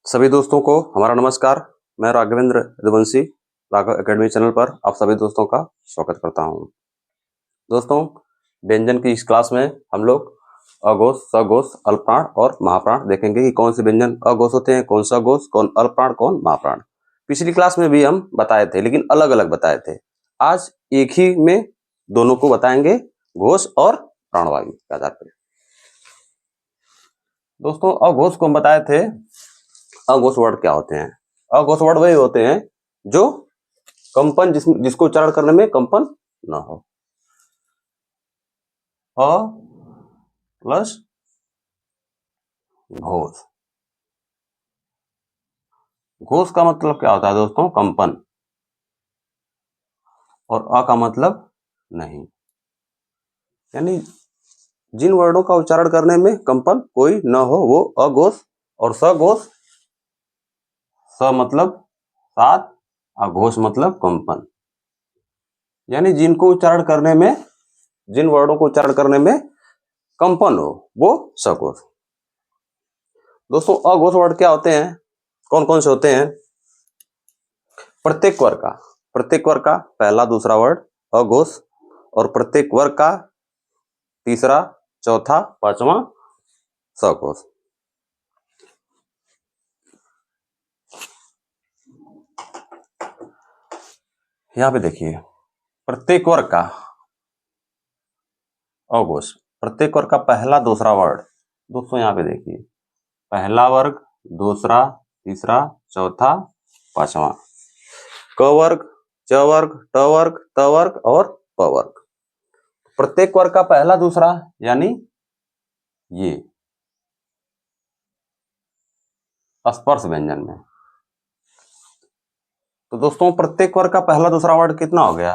सभी दोस्तों को हमारा नमस्कार। मैं राघवेंद्र यदुवंशी राघव एकेडमी चैनल पर आप सभी दोस्तों का स्वागत करता हूं। दोस्तों, व्यंजन की इस क्लास में हम लोग अघोष, सघोष, अल्पप्राण और महाप्राण देखेंगे कि कौन से व्यंजन अघोष होते हैं, कौन सघोष, कौन अल्पप्राण, कौन महाप्राण। पिछली क्लास में भी हम बताए थे, लेकिन अलग अलग बताए थे। आज एक ही में दोनों को बताएंगे, घोष और प्राणवायु के आधार पर। दोस्तों, अघोष को हम बताए थे। अघोष वर्ड क्या होते हैं? अघोष वर्ड वही होते हैं जो कंपन जिसको उच्चारण करने में कंपन न हो। अ प्लस घोष। घोष का मतलब क्या होता है दोस्तों? कंपन। और अ का मतलब नहीं, यानी जिन वर्डों का उच्चारण करने में कंपन कोई न हो वो अघोष। और सघोष, स मतलब साथ, अघोष मतलब कंपन, यानी जिनको उच्चारण करने में, जिन वर्डों को उच्चारण करने में कंपन हो वो सघोष। दोस्तों, अघोष वर्ड क्या होते हैं? कौन कौन से होते हैं? प्रत्येक वर्ग का पहला दूसरा वर्ड अघोष, और प्रत्येक वर्ग का तीसरा, चौथा, पांचवा सघोष। यहां पे देखिए, प्रत्येक वर्ग का अघोष, प्रत्येक वर्ग का पहला दूसरा वर्ड। दोस्तों यहां पे देखिए, पहला वर्ग, दूसरा, तीसरा, चौथा, पांचवा। क वर्ग, च वर्ग, ट वर्ग, त वर्ग और प वर्ग। प्रत्येक वर्ग का पहला दूसरा यानी ये स्पर्श व्यंजन में। तो दोस्तों, प्रत्येक वर्ग का पहला दूसरा वर्ड कितना हो गया?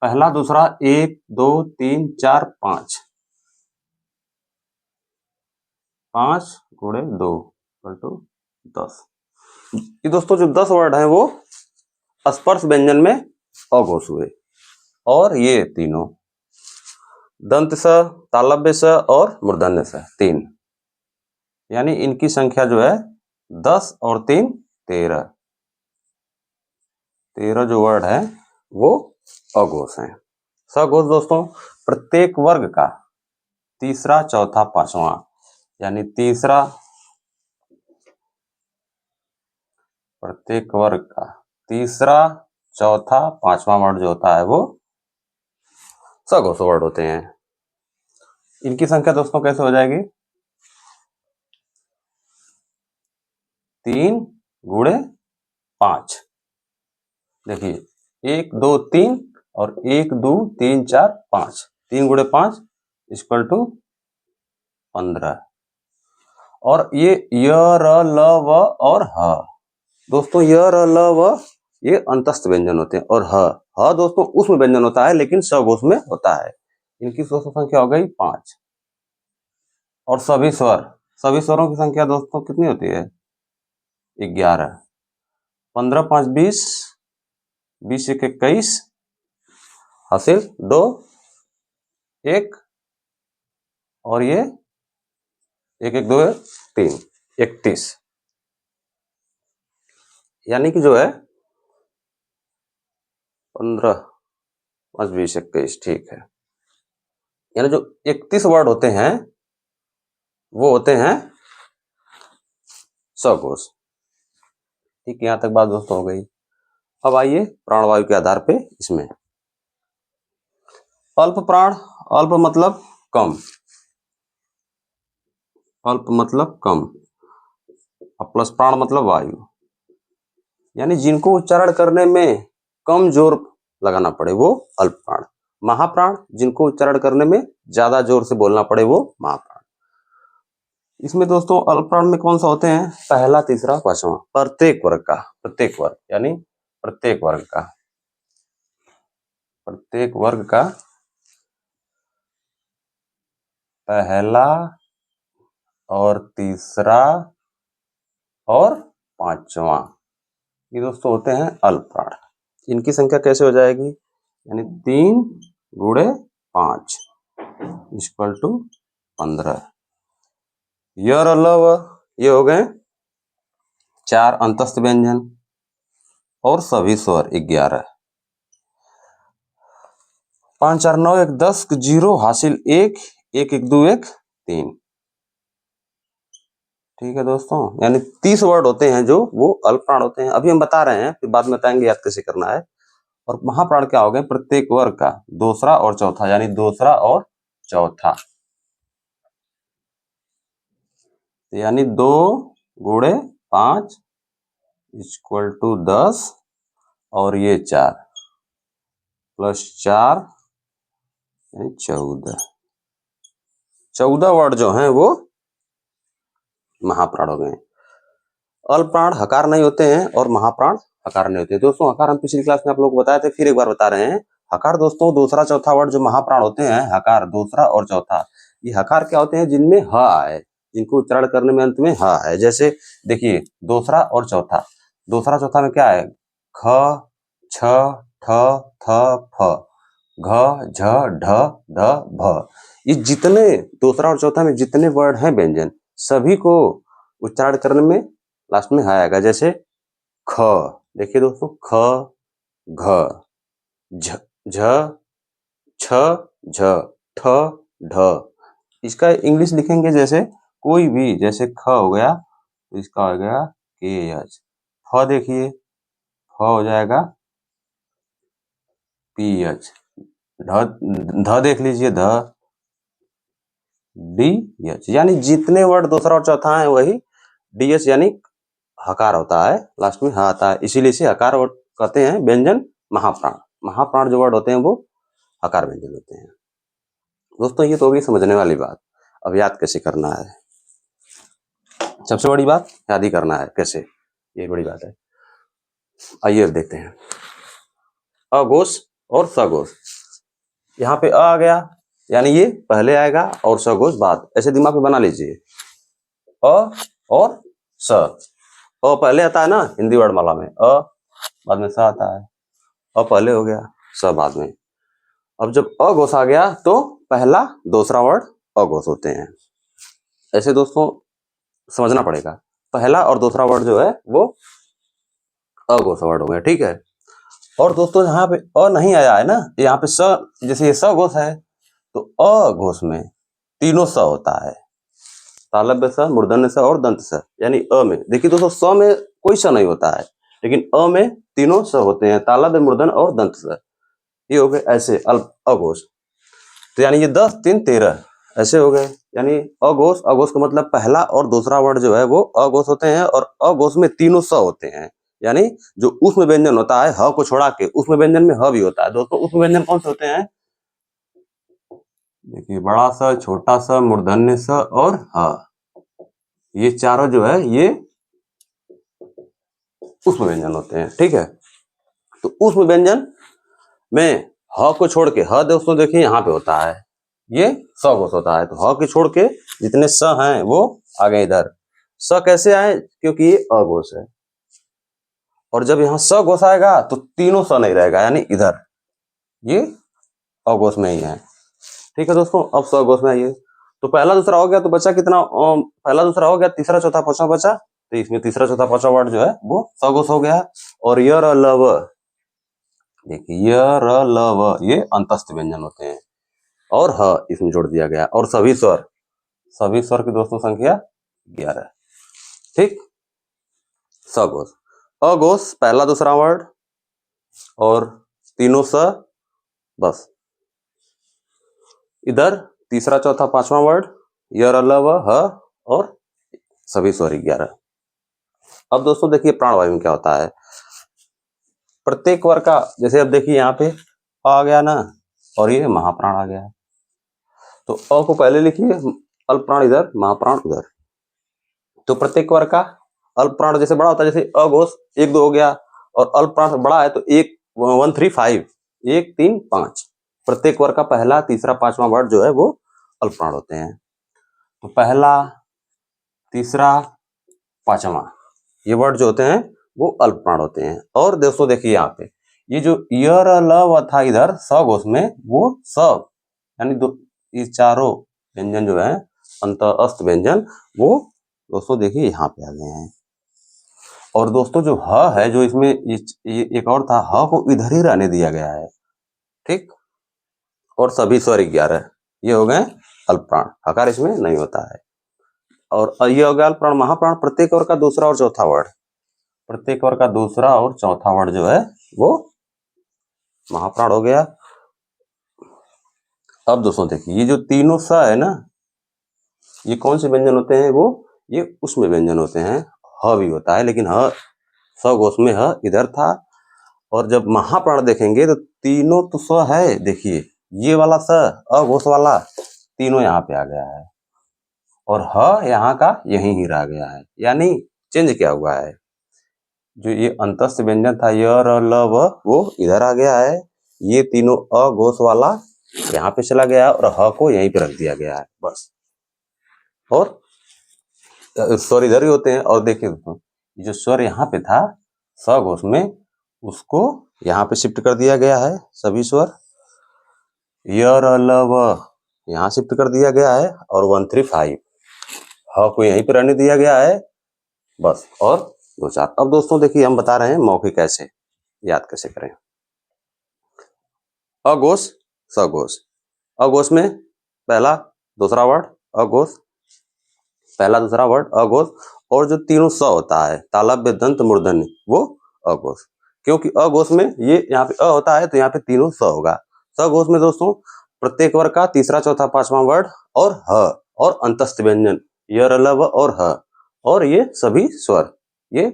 पहला दूसरा 1 2 3 4 5, 5 गुणे 2 = 10। ये दोस्तों जो 10 वर्ड है वो स्पर्श व्यंजन में अघोष हुए। और ये तीनों दंत स, तालव्य स और मूर्धन्य स, 3, यानी इनकी संख्या जो है 10 और 3 13। 13 जो वर्ड है वो अघोष हैं। सघोष दोस्तों, प्रत्येक वर्ग का तीसरा, चौथा, पांचवा, यानी तीसरा, प्रत्येक वर्ग का तीसरा, चौथा, पांचवा वर्ड जो होता है वो सघोष वर्ड होते हैं। इनकी संख्या दोस्तों कैसे हो जाएगी? 3 गुणे 5। देखिए, 1 2 3 और 1 2 3 4 5, 3 गुणे 5 = 15। और ये य, र, ल, व और ह। दोस्तों, य, र, ल, व ये अंतस्थ व्यंजन होते हैं, और ह दोस्तों उसमें व्यंजन होता है लेकिन सघोष में होता है। इनकी संख्या हो गई 5। और सभी स्वरों की संख्या दोस्तों कितनी होती है? 11। 15 5 20, 20 1 21, हासिल 2 1, और ये 1 1 2 3, 31, यानी कि जो है 15 5 20 21, ठीक है। यानी जो 31 वर्ड होते हैं वो होते हैं सघोष। ठीक, यहां तक बात दोस्तों हो गई। अब आइए प्राणवायु के आधार पे इसमें। अल्प प्राण, अल्प मतलब कम, अल्प मतलब कम, प्लस प्राण मतलब वायु, यानी जिनको उच्चारण करने में कम जोर लगाना पड़े वो अल्प प्राण। महाप्राण, जिनको उच्चारण करने में ज्यादा जोर से बोलना पड़े वो महाप्राण। इसमें दोस्तों अल्प प्राण में कौन सा होते हैं? पहला, तीसरा, पांचवा। प्रत्येक वर्ग का, प्रत्येक वर्ग यानी प्रत्येक वर्ग का, प्रत्येक वर्ग का पहला और तीसरा और पांचवा, ये दोस्तों होते हैं अल्प प्राण। इनकी संख्या कैसे हो जाएगी? यानी 3 गुणे 5 = 15। य, र, ल, व ये हो गए 4 अंतस्थ व्यंजन और सभी स्वर 11। 5 4 9 1 10 0 हासिल 1 1 1 2 1 3। ठीक है दोस्तों, यानी 30 वर्ड होते हैं जो वो अल्प प्राण होते हैं। अभी हम बता रहे हैं, फिर बाद में बताएंगे याद कैसे करना है। और महाप्राण क्या हो गए? प्रत्येक वर्ग का दूसरा और चौथा, यानी दूसरा और चौथा, यानी 2 गुणे 5 इक्वल टू 10 और ये 4 प्लस 4 यानी 14। 14 वर्ड जो हैं वो महाप्राण हो गए। अल्प प्राण हकार नहीं होते हैं और महाप्राण हकार नहीं होते हैं। दोस्तों हकार हम पिछली क्लास में आप लोगों को बताए थे, फिर एक बार बता रहे हैं। हकार दोस्तों दूसरा चौथा वर्ड जो महाप्राण होते हैं, हकार दूसरा और चौथा, ये हकार क्या होते हैं? जिनमें ह आए, जिनको उच्चारण करने में अंत में ह है। जैसे देखिए दूसरा और चौथा, दूसरा चौथा में क्या है? ख छ ठ थ फ घ झ ढ ध भ। ये जितने दूसरा और चौथा में जितने वर्ड हैं व्यंजन, सभी को उच्चारण करने में लास्ट में आएगा। जैसे ख, देखिए दोस्तों ख घ झ झ छ झ ठ ढ। इसका इंग्लिश लिखेंगे जैसे कोई भी, जैसे ख हो गया तो इसका हो गया के एच। फ देखिए, फ हो जाएगा पी एच। ढ ध देख लीजिए, ध डी एच। यानी जितने वर्ड दूसरा और चौथा है वही डी एच यानी हकार होता है, लास्ट में ह आता है, इसीलिए इसे हकार वर्ड कहते हैं व्यंजन महाप्राण। महाप्राण जो वर्ड होते हैं वो हकार व्यंजन होते हैं। दोस्तों ये तो होगी समझने वाली बात। अब याद कैसे करना है? सबसे बड़ी बात याद ही करना है कैसे, ये बड़ी बात है। आइए अब देखते हैं अघोष और सघोष। यहाँ पे आ गया यानी ये पहले आएगा और सघोष बाद, ऐसे दिमाग में बना लीजिए। अ और स, अ पहले आता है ना हिंदी वर्णमाला में, अ बाद में स आता है। अ पहले हो गया, स बाद में। अब जब अघोष आ गया तो पहला दूसरा वर्ड अघोष होते हैं। ऐसे दोस्तों समझना पड़ेगा, पहला और दूसरा वर्ड जो है वो अघोष वर्ड हो गया, ठीक है। और दोस्तों यहाँ पे अ नहीं आया है ना, यहाँ पे स, जैसे ये सघोष है तो अघोष में तीनों स होता है, तालव्य स, मूर्धन्य स और दंत स। यानी अ में देखिए दोस्तों स में कोई स नहीं होता है, लेकिन अ में तीनों स होते हैं, तालव्य, मूर्धन्य और दंत स। ये हो गए ऐसे अघोष। तो यानी ये 10 3 13 ऐसे हो गए। यानी अघोष, अघोष का मतलब पहला और दूसरा वर्ड जो है वो अघोष होते हैं, और अघोष में तीनों स होते हैं। यानी जो उसमें व्यंजन होता है ह को छोड़ा के, उसमें व्यंजन में ह भी होता है। दोस्तों उसमें व्यंजन कौन से होते हैं? देखिए बड़ा स, छोटा स, मूर्धन्य स और ह, ये चारों जो है ये उसमें व्यंजन होते हैं, ठीक है। तो उसमें व्यंजन में ह को छोड़ के, ह दोस्तों देखिए यहाँ पे होता है, ये सघोष होता है। तो ह के छोड़ के जितने स हैं वो आ गए इधर। स कैसे आए? क्योंकि ये अघोष है, और जब यहाँ सघोष आएगा तो तीनों स नहीं रहेगा, यानी इधर ये अघोष में ही है, ठीक है दोस्तों। अब सघोष में आइए, तो पहला दूसरा हो गया तो बचा कितना? पहला दूसरा हो गया, तीसरा चौथा पांचवा बचा। तो इसमें तीसरा चौथा पांचवा वर्ड जो है वो सघोष हो गया। और य र ल व, देखिए य र ल व ये अंतस्थ व्यंजन होते हैं, और ह इसमें जोड़ दिया गया। और सभी स्वर, सभी स्वर की दोस्तों संख्या 11, ठीक। सघोष, अघोष पहला दूसरा वर्ड और तीनों स, बस इधर तीसरा चौथा पांचवा वर्ड य र ल व ह और सभी स्वर 11। अब दोस्तों देखिए प्राणवायु में क्या होता है। प्रत्येक वर्ग का, जैसे अब देखिए यहाँ पे आ गया ना, और ये महाप्राण आ गया, तो अ को पहले लिखिए, अल्प प्राण इधर, महाप्राण उधर। तो प्रत्येक वर्ग का अल्प प्राण जैसे बड़ा होता है, जैसे अघोष 1 2 हो गया, और अल्प प्राण बड़ा है तो 1 1 3 5 1 3 5। प्रत्येक वर्ग का पहला तीसरा पांचवा वर्ड जो है वो अल्प प्राण होते हैं। तो पहला तीसरा पांचवा ये वर्ड जो होते हैं वो अल्प प्राण होते हैं। और दोस्तों देखिए यहाँ पे ये जो य र ल व था इधर सघोष में, वो सब यानी ये चारों व्यंजन जो है अंतःस्थ व्यंजन, वो दोस्तों देखिए यहाँ पे आ गए हैं। और दोस्तों जो ह है, जो इसमें ये एक और था, ह को इधर ही रहने दिया गया है, ठीक। और सभी स्वर 11 ये हो गए अल्प प्राण, हकार इसमें नहीं होता है। और ये हो गया अल्प प्राण। महाप्राण प्रत्येक वर्ग का दूसरा और चौथा वर्ण, प्रत्येक वर्ग का दूसरा और चौथा वर्ण जो है वो महाप्राण हो गया। अब दोस्तों देखिए, ये जो तीनों स है ना, ये कौन से व्यंजन होते हैं? वो ये उसमें व्यंजन होते हैं। ह भी होता है, लेकिन ह सघोष में ह इधर था। और जब महाप्राण देखेंगे तो तीनों तो स है, देखिए ये वाला स अघोष वाला तीनों यहाँ पे आ गया है, और ह यहाँ का यहीं ही रह गया है। यानी चेंज क्या हुआ है? जो ये अंतस्थ व्यंजन था य र ल व, वो इधर आ गया है। ये तीनों अघोष वाला यहाँ पे चला गया और ह को यहीं पे रख दिया गया है, बस। और स्वर इधर ही होते हैं। और देखिए दोस्तों, जो स्वर यहाँ पे था सघोष में, उसको यहाँ पे शिफ्ट कर दिया गया है। सभी स्वर य र ल व यहाँ शिफ्ट कर दिया गया है, और 1 3 5 ह को यहीं पे रहने दिया गया है, बस। और 2 4। अब दोस्तों देखिए, हम बता रहे हैं मौखिक कैसे याद कैसे करें। अघोष सघोष, अघोष में पहला दूसरा वर्ड अघोष, पहला दूसरा वर्ड अघोष। और जो तीनों स होता है, तालव्य दंत मूर्धन्य, वो अघोष। क्योंकि अघोष में ये यहाँ पे अ होता है, तो यहाँ पे तीनों स होगा। सघोष में दोस्तों प्रत्येक वर्ग का तीसरा चौथा पांचवा वर्ड और ह, और अंतस्थ व्यंजन य र ल व और ह, और ये सभी स्वर, ये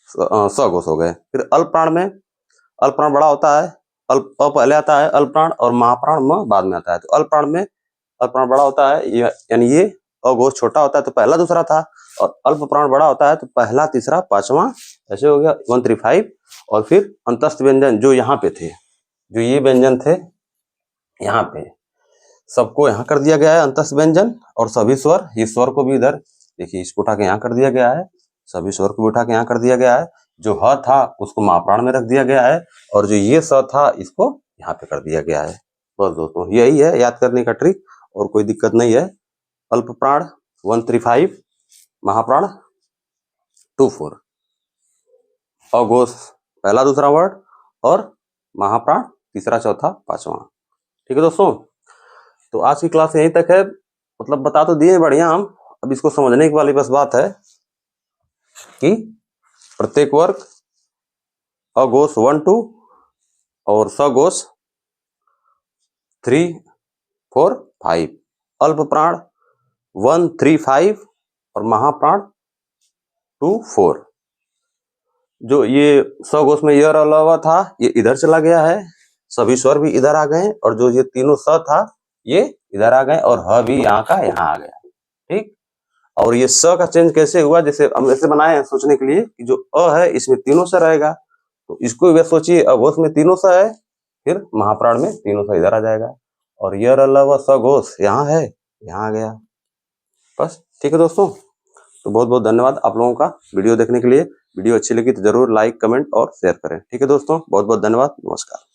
सघोष हो गए। फिर अल्प प्राण में, अल्प प्राण बड़ा होता है, अल्प अ पहले आता है अल्प प्राण, और महाप्राण म बाद में आता है। तो अल्प प्राण में अल्प प्राण बड़ा होता है, यानी ये अघोष छोटा होता है तो पहला दूसरा था, और अल्प प्राण बड़ा होता है तो पहला तीसरा पांचवा, ऐसे हो गया 1 3 5। और फिर अंतस्थ व्यंजन जो यहाँ पे थे, जो ये व्यंजन थे यहाँ पे, सबको यहाँ कर दिया गया है अंतस्थ व्यंजन। और सभी स्वर, इस स्वर को भी इधर देखिए, इसको उठा के यहाँ कर दिया गया है, सभी स्वर को उठा के यहाँ कर दिया गया है। जो ह था उसको महाप्राण में रख दिया गया है, और जो ये स था इसको यहाँ पे कर दिया गया है। बस दोस्तों, यही है याद करने का ट्रिक, और कोई दिक्कत नहीं है। अल्प प्राण 1 3 5, महाप्राण 2 4, अघोष पहला दूसरा वर्ड, और महाप्राण तीसरा चौथा पांचवा। ठीक है दोस्तों, तो आज की क्लास यहीं तक है। मतलब बता तो दिए बढ़िया हम, अब इसको समझने की वाली बस बात है कि प्रत्येक वर्ग अघोष 1 2 और सघोष 3 4 5, अल्प प्राण 1 3 5 और महाप्राण 2 4। जो ये सघोष में य र ल व था, ये इधर चला गया है, सभी स्वर भी इधर आ गए, और जो ये तीनों स था ये इधर आ गए, और ह भी यहाँ का यहाँ आ गया, ठीक। और ये स का चेंज कैसे हुआ, जैसे हम ऐसे बनाए हैं सोचने के लिए कि जो अ है इसमें तीनों स रहेगा, तो इसको भी सोचिए, अघोष में तीनों स है, फिर महाप्राण में तीनों स इधर आ जाएगा, और य र ल व सघोष यहाँ है, यहाँ आ गया, बस। ठीक है दोस्तों, तो बहुत बहुत धन्यवाद आप लोगों का वीडियो देखने के लिए। वीडियो अच्छी लगी तो जरूर लाइक कमेंट और शेयर करें। ठीक है दोस्तों, बहुत बहुत धन्यवाद, नमस्कार।